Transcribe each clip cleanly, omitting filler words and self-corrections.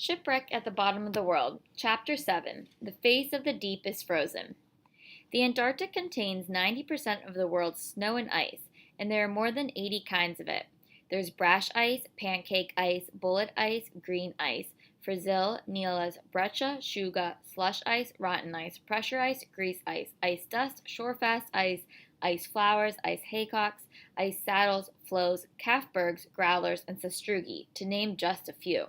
Shipwreck at the Bottom of the World, Chapter 7. The Face of the Deep is Frozen. The Antarctic contains 90% of the world's snow and ice, and there are more than 80 kinds of it. There's brash ice, pancake ice, bullet ice, green ice, frizzle, Neela's, breccia, shuga, slush ice, rotten ice, pressure ice, grease ice dust, shorefast ice, ice flowers, ice haycocks, ice saddles, floes, calfbergs, growlers, and sastrugi, to name just a few.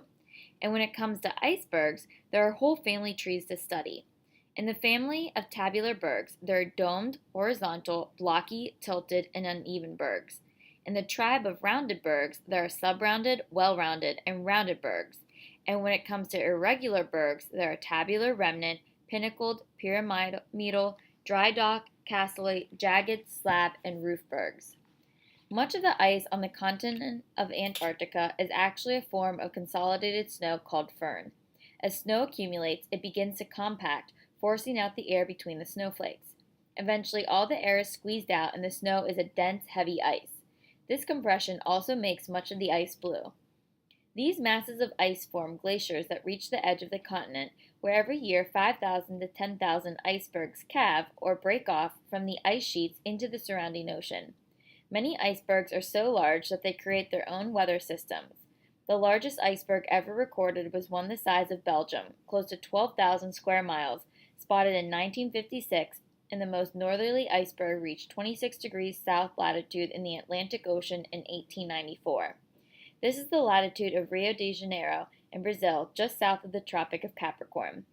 And when it comes to icebergs, there are whole family trees to study. In the family of tabular bergs, there are domed, horizontal, blocky, tilted, and uneven bergs. In the tribe of rounded bergs, there are subrounded, well-rounded, and rounded bergs. And when it comes to irregular bergs, there are tabular remnant, pinnacled, pyramidal, dry dock, castellate, jagged, slab, and roof bergs. Much of the ice on the continent of Antarctica is actually a form of consolidated snow called firn. As snow accumulates, it begins to compact, forcing out the air between the snowflakes. Eventually, all the air is squeezed out and the snow is a dense, heavy ice. This compression also makes much of the ice blue. These masses of ice form glaciers that reach the edge of the continent, where every year 5,000 to 10,000 icebergs calve or break off from the ice sheets into the surrounding ocean. Many icebergs are so large that they create their own weather systems. The largest iceberg ever recorded was one the size of Belgium, close to 12,000 square miles, spotted in 1956, and the most northerly iceberg reached 26 degrees south latitude in the Atlantic Ocean in 1894. This is the latitude of Rio de Janeiro in Brazil, just south of the Tropic of Capricorn.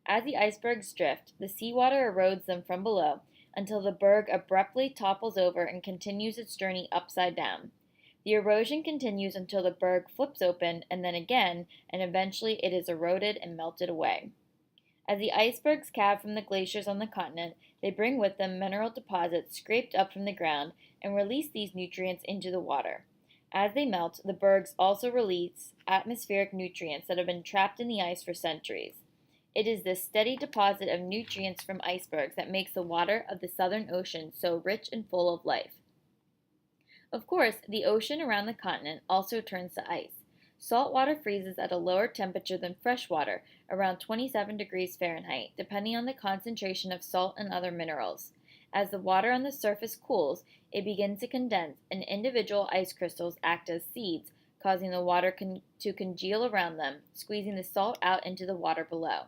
As the icebergs drift, the seawater erodes them from below, until the berg abruptly topples over and continues its journey upside down. The erosion continues until the berg flips open and then again, and eventually it is eroded and melted away. As the icebergs calve from the glaciers on the continent, they bring with them mineral deposits scraped up from the ground and release these nutrients into the water. As they melt, the bergs also release atmospheric nutrients that have been trapped in the ice for centuries. It is this steady deposit of nutrients from icebergs that makes the water of the Southern Ocean so rich and full of life. Of course, the ocean around the continent also turns to ice. Salt water freezes at a lower temperature than fresh water, around 27 degrees Fahrenheit, depending on the concentration of salt and other minerals. As the water on the surface cools, it begins to condense, and individual ice crystals act as seeds, causing the water to congeal around them, squeezing the salt out into the water below.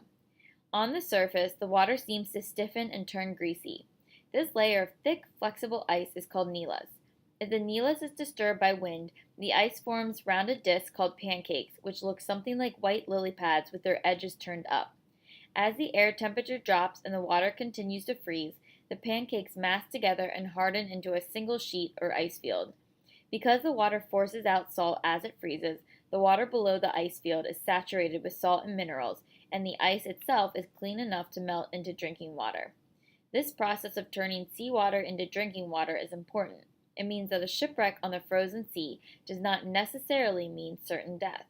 On the surface, the water seems to stiffen and turn greasy. This layer of thick, flexible ice is called Neela's. If the Neela's is disturbed by wind, the ice forms rounded discs called pancakes, which look something like white lily pads with their edges turned up. As the air temperature drops and the water continues to freeze, the pancakes mass together and harden into a single sheet or ice field. Because the water forces out salt as it freezes, the water below the ice field is saturated with salt and minerals, and the ice itself is clean enough to melt into drinking water. This process of turning seawater into drinking water is important. It means that a shipwreck on the frozen sea does not necessarily mean certain death.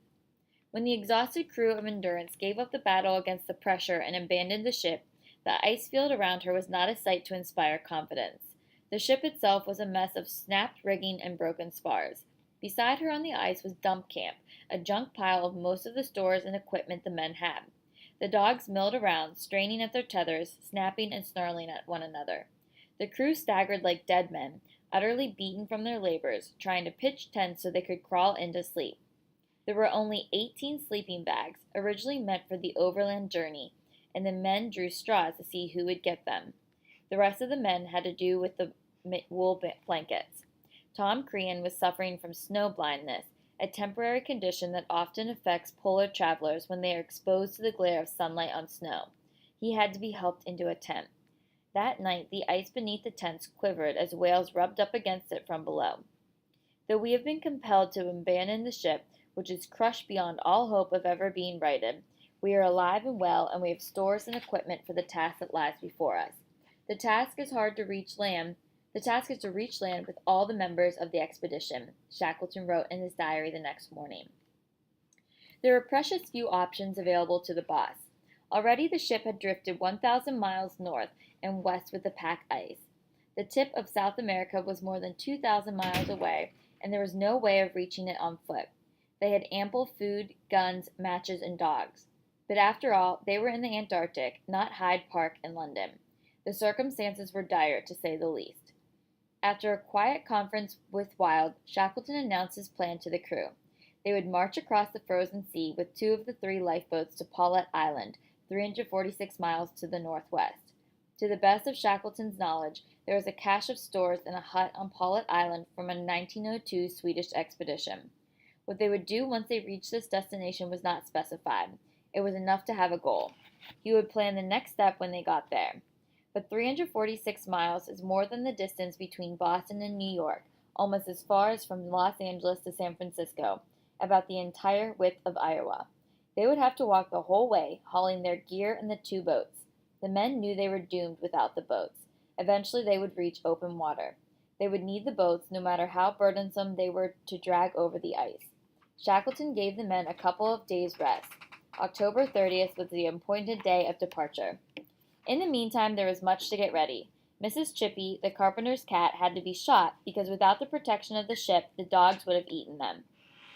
When the exhausted crew of Endurance gave up the battle against the pressure and abandoned the ship, the ice field around her was not a sight to inspire confidence. The ship itself was a mess of snapped rigging and broken spars. Beside her on the ice was Dump Camp, a junk pile of most of the stores and equipment the men had. The dogs milled around, straining at their tethers, snapping and snarling at one another. The crew staggered like dead men, utterly beaten from their labors, trying to pitch tents so they could crawl in to sleep. There were only 18 sleeping bags, originally meant for the overland journey, and the men drew straws to see who would get them. The rest of the men had to do with the wool blankets. Tom Crean was suffering from snow blindness, a temporary condition that often affects polar travelers when they are exposed to the glare of sunlight on snow. He had to be helped into a tent. That night, the ice beneath the tents quivered as whales rubbed up against it from below. Though we have been compelled to abandon the ship, which is crushed beyond all hope of ever being righted, we are alive and well, and we have stores and equipment for the task that lies before us. The task is to reach land with all the members of the expedition, Shackleton wrote in his diary the next morning. There were precious few options available to the boss. Already the ship had drifted 1,000 miles north and west with the pack ice. The tip of South America was more than 2,000 miles away, and there was no way of reaching it on foot. They had ample food, guns, matches, and dogs. But after all, they were in the Antarctic, not Hyde Park in London. The circumstances were dire, to say the least. After a quiet conference with Wild, Shackleton announced his plan to the crew. They would march across the frozen sea with 2 of the 3 lifeboats to Paulet Island, 346 miles to the northwest. To the best of Shackleton's knowledge, there was a cache of stores in a hut on Paulet Island from a 1902 Swedish expedition. What they would do once they reached this destination was not specified. It was enough to have a goal. He would plan the next step when they got there. But 346 miles is more than the distance between Boston and New York, almost as far as from Los Angeles to San Francisco, about the entire width of Iowa. They would have to walk the whole way, hauling their gear in the 2 boats. The men knew they were doomed without the boats. Eventually they would reach open water. They would need the boats, no matter how burdensome they were to drag over the ice. Shackleton gave the men a couple of days' rest. October 30th was the appointed day of departure. In the meantime, there was much to get ready. Mrs. Chippy, the carpenter's cat, had to be shot because without the protection of the ship, the dogs would have eaten them.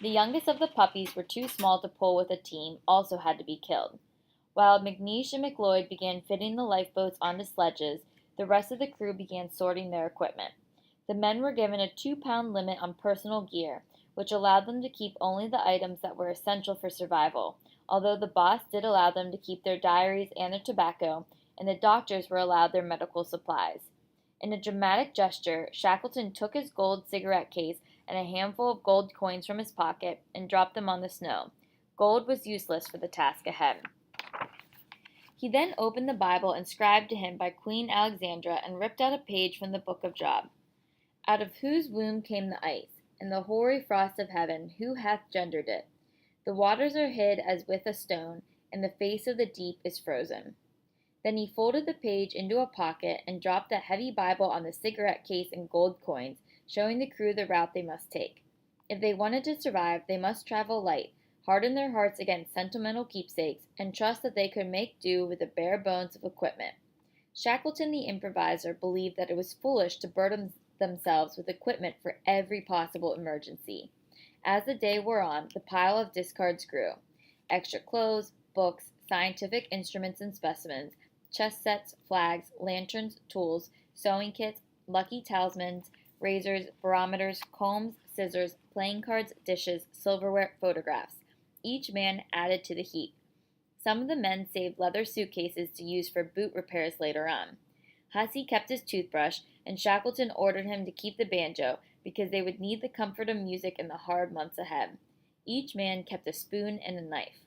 The youngest of the puppies were too small to pull with a team, also had to be killed. While McNeish and McLeod began fitting the lifeboats onto sledges, the rest of the crew began sorting their equipment. The men were given a 2-pound limit on personal gear, which allowed them to keep only the items that were essential for survival, although the boss did allow them to keep their diaries and their tobacco, and the doctors were allowed their medical supplies. In a dramatic gesture, Shackleton took his gold cigarette case and a handful of gold coins from his pocket and dropped them on the snow. Gold was useless for the task ahead. He then opened the Bible inscribed to him by Queen Alexandra and ripped out a page from the Book of Job. Out of whose womb came the ice, and the hoary frost of heaven, who hath gendered it? The waters are hid as with a stone, and the face of the deep is frozen. Then he folded the page into a pocket and dropped the heavy Bible on the cigarette case and gold coins, showing the crew the route they must take. If they wanted to survive, they must travel light, harden their hearts against sentimental keepsakes, and trust that they could make do with the bare bones of equipment. Shackleton the improviser believed that it was foolish to burden themselves with equipment for every possible emergency. As the day wore on, the pile of discards grew. Extra clothes, books, scientific instruments and specimens, chess sets, flags, lanterns, tools, sewing kits, lucky talismans, razors, barometers, combs, scissors, playing cards, dishes, silverware, photographs. Each man added to the heap. Some of the men saved leather suitcases to use for boot repairs later on. Hussey kept his toothbrush, and Shackleton ordered him to keep the banjo because they would need the comfort of music in the hard months ahead. Each man kept a spoon and a knife.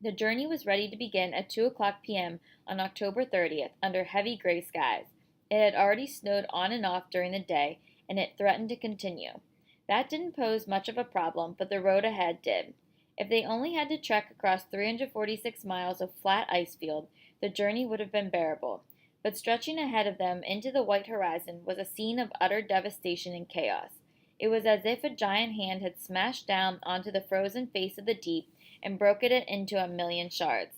The journey was ready to begin at 2:00 p.m. on October 30th under heavy gray skies. It had already snowed on and off during the day, and it threatened to continue. That didn't pose much of a problem, but the road ahead did. If they only had to trek across 346 miles of flat ice field, the journey would have been bearable. But stretching ahead of them into the white horizon was a scene of utter devastation and chaos. It was as if a giant hand had smashed down onto the frozen face of the deep and broken it into a million shards.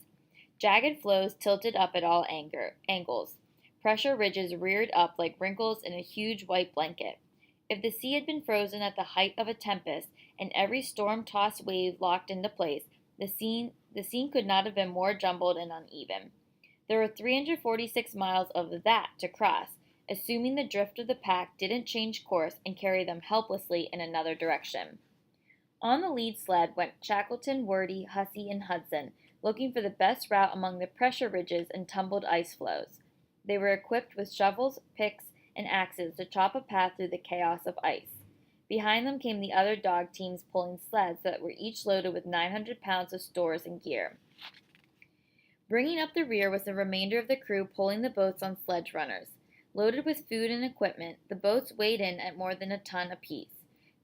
Jagged floes tilted up at all angles. Pressure ridges reared up like wrinkles in a huge white blanket. If the sea had been frozen at the height of a tempest and every storm-tossed wave locked into place, the scene could not have been more jumbled and uneven. There were 346 miles of that to cross, assuming the drift of the pack didn't change course and carry them helplessly in another direction. On the lead sled went Shackleton, Wordie, Hussey, and Hudson, looking for the best route among the pressure ridges and tumbled ice floes. They were equipped with shovels, picks, and axes to chop a path through the chaos of ice. Behind them came the other dog teams pulling sleds that were each loaded with 900 pounds of stores and gear. Bringing up the rear was the remainder of the crew pulling the boats on sledge runners. Loaded with food and equipment, the boats weighed in at more than a ton apiece.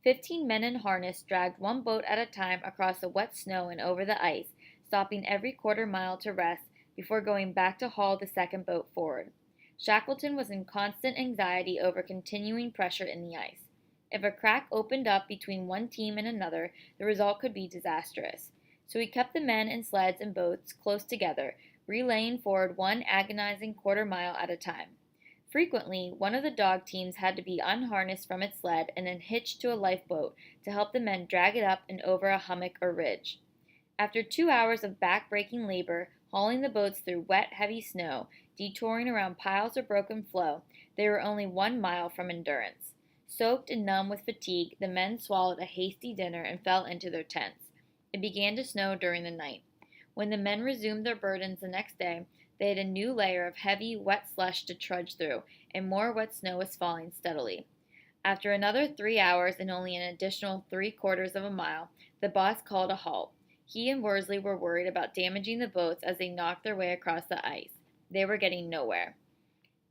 15 men in harness dragged one boat at a time across the wet snow and over the ice, stopping every quarter mile to rest before going back to haul the second boat forward. Shackleton was in constant anxiety over continuing pressure in the ice. If a crack opened up between one team and another, the result could be disastrous. So he kept the men in sleds and boats close together, relaying forward one agonizing quarter mile at a time. Frequently, one of the dog teams had to be unharnessed from its sled and then hitched to a lifeboat to help the men drag it up and over a hummock or ridge. After 2 hours of back-breaking labor, hauling the boats through wet, heavy snow, detouring around piles of broken floe, they were only 1 mile from endurance. Soaked and numb with fatigue, the men swallowed a hasty dinner and fell into their tents. It began to snow during the night. When the men resumed their burdens the next day, they had a new layer of heavy, wet slush to trudge through, and more wet snow was falling steadily. After another 3 hours and only an additional 3/4 of a mile, the boss called a halt. He and Worsley were worried about damaging the boats as they knocked their way across the ice. They were getting nowhere.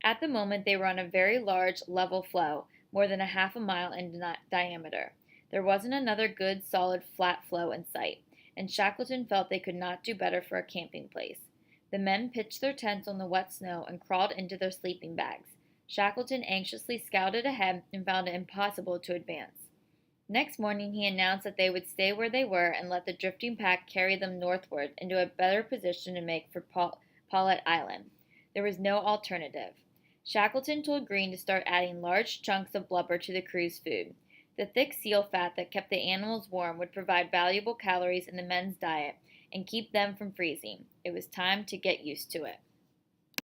At the moment, they were on a very large, level floe, more than a half a mile in diameter. There wasn't another good, solid, flat floe in sight, and Shackleton felt they could not do better for a camping place. The men pitched their tents on the wet snow and crawled into their sleeping bags. Shackleton anxiously scouted ahead and found it impossible to advance. Next morning he announced that they would stay where they were and let the drifting pack carry them northward into a better position to make for Paulet Island. There was no alternative. Shackleton told Green to start adding large chunks of blubber to the crew's food. The thick seal fat that kept the animals warm would provide valuable calories in the men's diet and keep them from freezing. It was time to get used to it.